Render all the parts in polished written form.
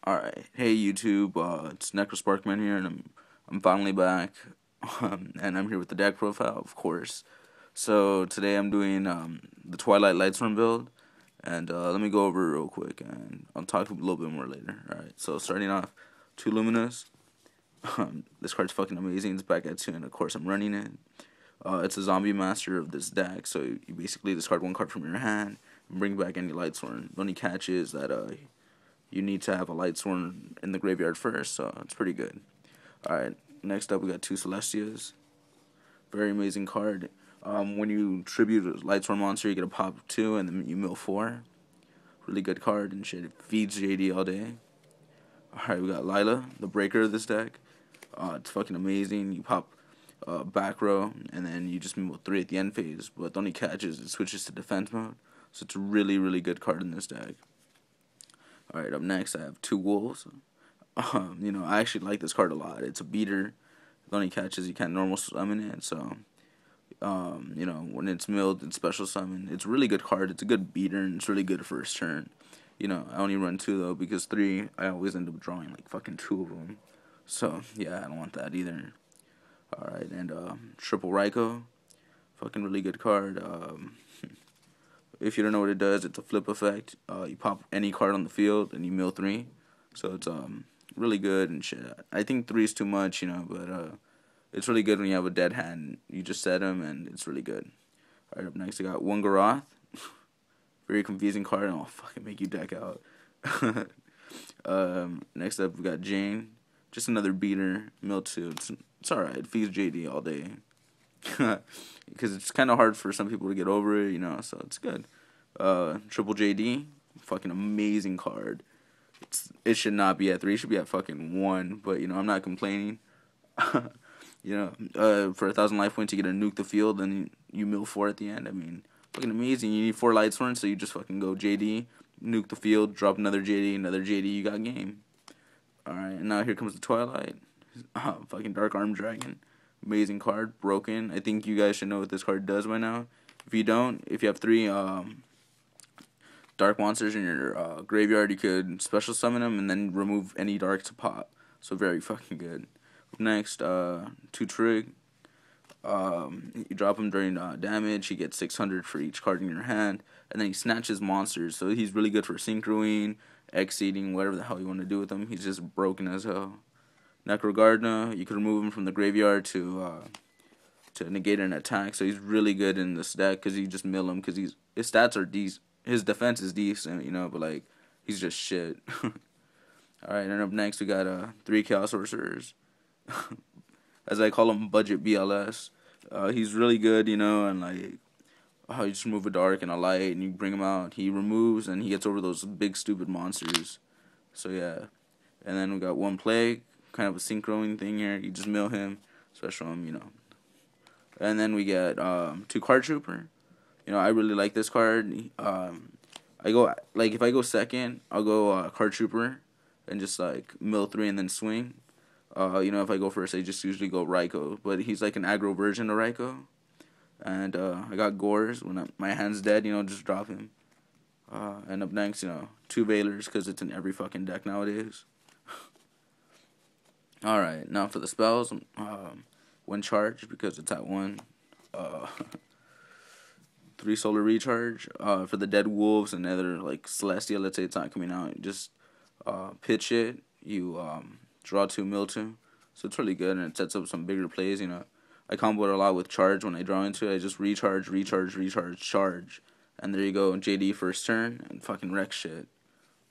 Alright, hey YouTube, it's Necrosparkman here, and I'm finally back, and I'm here with the deck profile, of course. So today I'm doing the Twilight Lightsworn build, and let me go over it real quick, and I'll talk a little bit more later. Alright, so starting off, 2 Luminous. This card's fucking amazing. It's back at 2, and of course I'm running it. It's a zombie master of this deck, so you basically discard 1 card from your hand and bring back any Lightsworn. The only catch is that you need to have a Lightsworn in the graveyard first, so it's pretty good. Alright, next up we got 2 Celestias. Very amazing card. When you tribute a Lightsworn monster, you get a pop 2 and then you mill 4. Really good card and shit. It feeds JD all day. Alright, we got Lila, the breaker of this deck. It's fucking amazing. You pop back row and then you just mill 3 at the end phase, but the only catch is it switches to defense mode. So it's a really, really good card in this deck. Alright, up next I have 2 Wolves. I actually like this card a lot. It's a beater. The only catch is you can't normal summon it, so, when it's milled, it's special summon. It's a really good card. It's a good beater, and it's really good first turn. I only run 2, though, because 3, I always end up drawing, like, fucking 2 of them. So, yeah, I don't want that either. Alright, and, Triple Raikou. Fucking really good card. If you don't know what it does, it's a flip effect. You pop any card on the field, and you mill 3. So it's really good and shit. I think 3 is too much, but it's really good when you have a dead hand. You just set him, and it's really good. Alright, up next I got 1 Garoth. Very confusing card, and I'll fucking make you deck out. Next up we got Jane. Just another beater, mill 2. It's alright. It feeds JD all day. Because it's kind of hard for some people to get over it, so it's good. Triple JD, fucking amazing card. It should not be at 3, it should be at fucking 1, but, I'm not complaining. For 1,000 life points, you get to nuke the field, and you mill 4 at the end. I mean, fucking amazing. You need 4 Lightsworn, so you just fucking go JD, nuke the field, drop another JD, you got game. Alright, and now here comes the Twilight. Fucking Dark Arm Dragon. Amazing card, broken. I think you guys should know what this card does by now. If you don't, if you have 3 dark monsters in your graveyard, you could special summon them and then remove any dark to pop. So very fucking good. Next, 2 Trig. You drop him during damage. He gets 600 for each card in your hand, and then he snatches monsters. So he's really good for synchroing, exceeding, whatever the hell you want to do with him. He's just broken as hell. Necrogardna, you can remove him from the graveyard to negate an attack. So he's really good in this deck because you just mill him because his stats are decent. His defense is decent, but like he's just shit. Alright, and up next we got 3 Chaos Sorcerers. As I call him, budget BLS. He's really good, and like you just remove a dark and a light and you bring him out. He removes and he gets over those big stupid monsters. So yeah. And then we got 1 Plague, kind of a synchroing thing here. You just mill him, special him, And then we get 2 Card Trooper. I really like this card. If I go second, I'll go Card Trooper and just like mill 3 and then swing. If I go first, I just usually go Raikou, but he's like an aggro version of Raikou. And I got Gores. When my hand's dead, just drop him. And up next, 2 Veilers because it's in every fucking deck nowadays. Alright, now for the spells, 1 Charge because it's at 1. 3 Solar Recharge for the dead wolves and other like Celestia. Let's say it's not coming out, just pitch it. You draw 2, mill 2, so it's really good and it sets up some bigger plays. I combo it a lot with charge. When I draw into it, I just recharge, charge, and there you go. JD first turn and fucking wreck shit.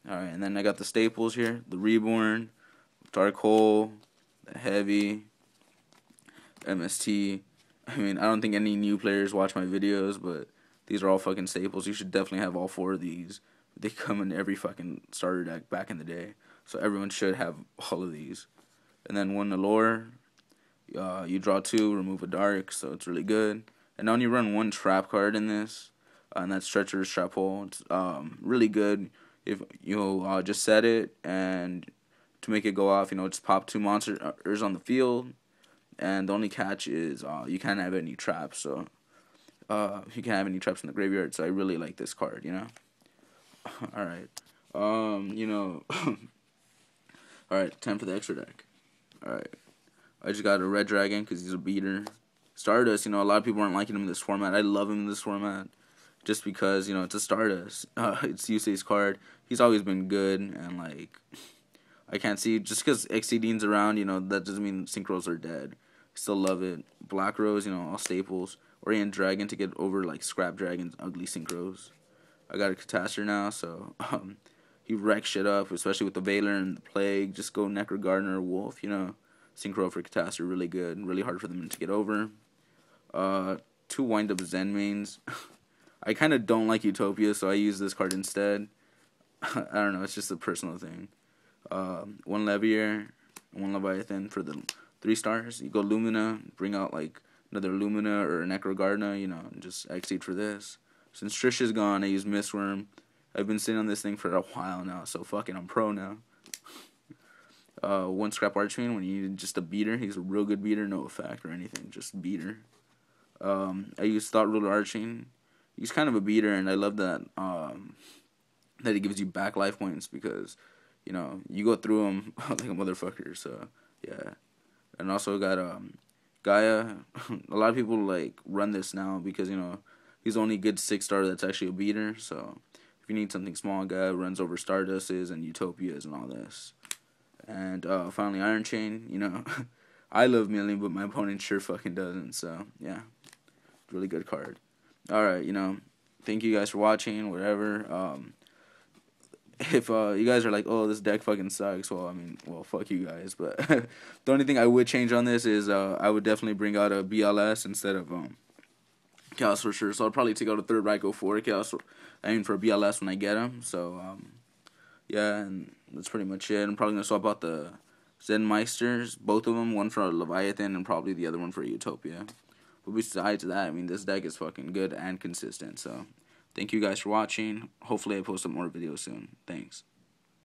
All right, and then I got the staples here: the Reborn, Dark Hole, the Heavy, MST. I mean, I don't think any new players watch my videos, but these are all fucking staples. You should definitely have all 4 of these. They come in every fucking starter deck back in the day. So everyone should have all of these. And then 1 Allure. You draw 2, remove a dark, so it's really good. And now you run 1 trap card in this. And that's Treacherous Trap Hole. It's really good if you just set it and to make it go off, just pop 2 monsters on the field. And the only catch is you can't have any traps, so you can't have any traps in the graveyard, so I really like this card, Alright. Alright, time for the extra deck. Alright. I just got a red dragon because he's a beater. Stardust, a lot of people aren't liking him in this format. I love him in this format. Just because, it's a Stardust. It's Yusei's card. He's always been good, and, like, I can't see, just because Exceeding's around, that doesn't mean Synchros are dead. Still love it. Black Rose, all staples. Orient Dragon to get over, like, Scrap Dragon's ugly Synchros. I got a Catastor now, so, he wrecks shit up, especially with the Valor and the Plague. Just go Necro Gardener or Wolf, Synchro for Catastor, really good. Really hard for them to get over. 2 Wind-Up Zen mains. I kind of don't like Utopia, so I use this card instead. I don't know, it's just a personal thing. 1 Levier, 1 Leviathan for the 3 stars. You go Lumina, bring out like another Lumina or Necro Gardener, and just exceed for this. Since Trish is gone, I use Mistworm. I've been sitting on this thing for a while now, so fucking I'm pro now. 1 Scrap Archfiend when you need just a beater. He's a real good beater, no effect or anything, just beater. I use Thought Ruler Arching. He's kind of a beater, and I love that that he gives you back life points because, you go through him like a motherfucker, so, yeah. And also got Gaia. A lot of people, like, run this now because, he's only a good 6-star that's actually a beater, so if you need something small, Gaia runs over Stardustes and Utopias and all this. And finally, Iron Chain, I love milling, but my opponent sure fucking doesn't, so, yeah. Really good card. Alright, thank you guys for watching, whatever. If you guys are like, oh, this deck fucking sucks, well, fuck you guys, but the only thing I would change on this is I would definitely bring out a BLS instead of Chaos for sure, so I'll probably take out a 3rd right, go for Chaos, for a BLS when I get him, so, yeah, and that's pretty much it. I'm probably going to swap out the Zen Meisters, both of them, one for a Leviathan and probably the other one for a Utopia. But besides that, this deck is fucking good and consistent, so thank you guys for watching. Hopefully I post up more videos soon. Thanks.